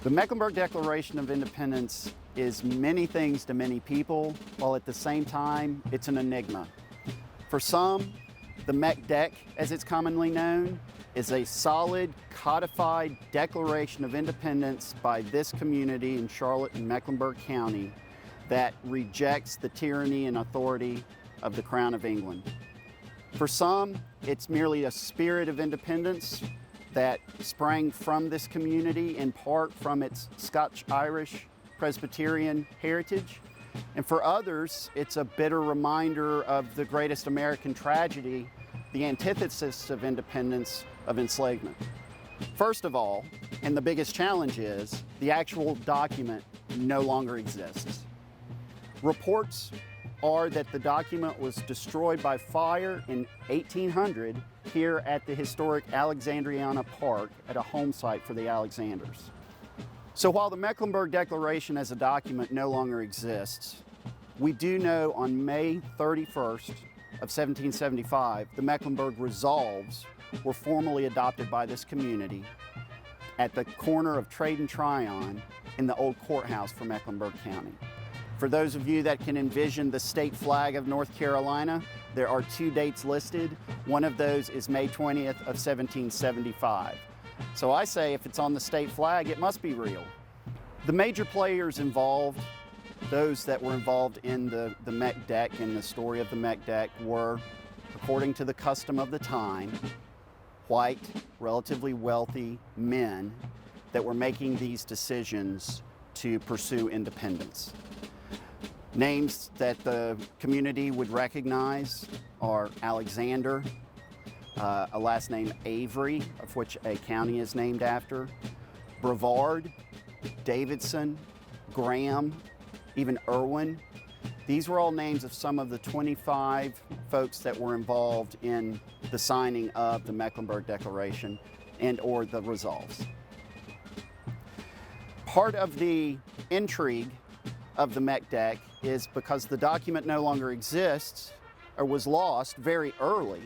The Mecklenburg Declaration of Independence is many things to many people, while at the same time, it's an enigma. For some, the Meck Dec, as it's commonly known, is a solid, codified Declaration of Independence by this community in Charlotte and Mecklenburg County that rejects the tyranny and authority of the Crown of England. For some, it's merely a spirit of independence that sprang from this community in part from its Scotch-Irish Presbyterian heritage. And for others, it's a bitter reminder of the greatest American tragedy, the antithesis of independence, of enslavement. First of all, and the biggest challenge is, the actual document no longer exists. Reports are that the document was destroyed by fire in 1800 here at the historic Alexandriana Park at a home site for the Alexanders. So while the Mecklenburg Declaration as a document no longer exists, we do know on May 31st of 1775, the Mecklenburg Resolves were formally adopted by this community at the corner of Trade and Tryon in the old courthouse for Mecklenburg County. For those of you that can envision the state flag of North Carolina, there are two dates listed. One of those is May 20th of 1775. So I say if it's on the state flag, it must be real. The major players involved, those that were involved in the Meck Dec and the story of the Meck Dec were, according to the custom of the time, white, relatively wealthy men that were making these decisions to pursue independence. Names that the community would recognize are Alexander, a last name Avery, of which a county is named after, Brevard, Davidson, Graham, even Irwin. These were all names of some of the 25 folks that were involved in the signing of the Mecklenburg Declaration and/or the Resolves. Part of the intrigue of the Meck Dec is because the document no longer exists or was lost very early,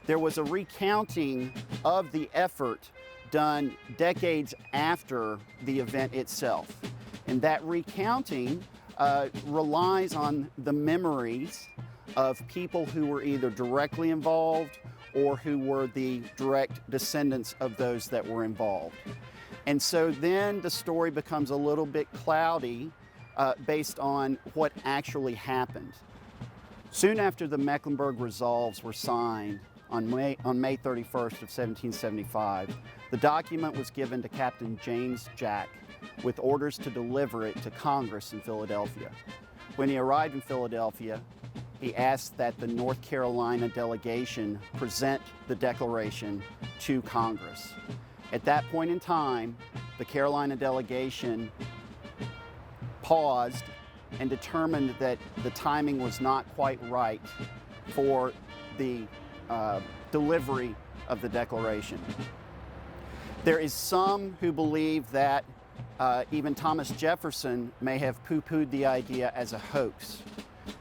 there was a recounting of the effort done decades after the event itself. And that recounting relies on the memories of people who were either directly involved or who were the direct descendants of those that were involved. And so then the story becomes a little bit cloudy based on what actually happened. Soon after the Mecklenburg Resolves were signed on May 31st of 1775, the document was given to Captain James Jack with orders to deliver it to Congress in Philadelphia. When he arrived in Philadelphia, he asked that the North Carolina delegation present the Declaration to Congress. At that point in time, the Carolina delegation paused and determined that the timing was not quite right for the delivery of the Declaration. There is some who believe that even Thomas Jefferson may have poo-pooed the idea as a hoax.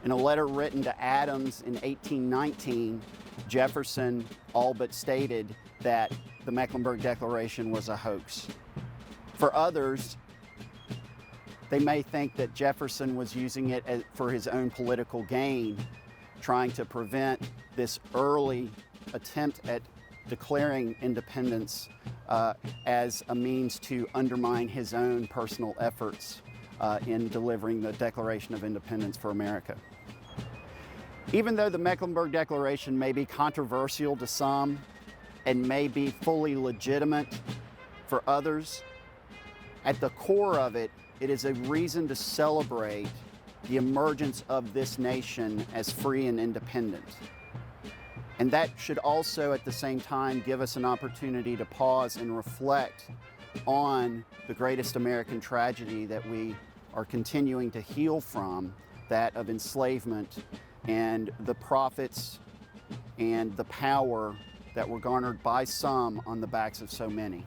In a letter written to Adams in 1819, Jefferson all but stated that the Mecklenburg Declaration was a hoax. For others, they may think that Jefferson was using it for his own political gain, trying to prevent this early attempt at declaring independence as a means to undermine his own personal efforts in delivering the Declaration of Independence for America. Even though the Mecklenburg Declaration may be controversial to some and may be fully legitimate for others, at the core of it, it is a reason to celebrate the emergence of this nation as free and independent. And that should also at the same time give us an opportunity to pause and reflect on the greatest American tragedy that we are continuing to heal from, that of enslavement and the profits and the power that were garnered by some on the backs of so many.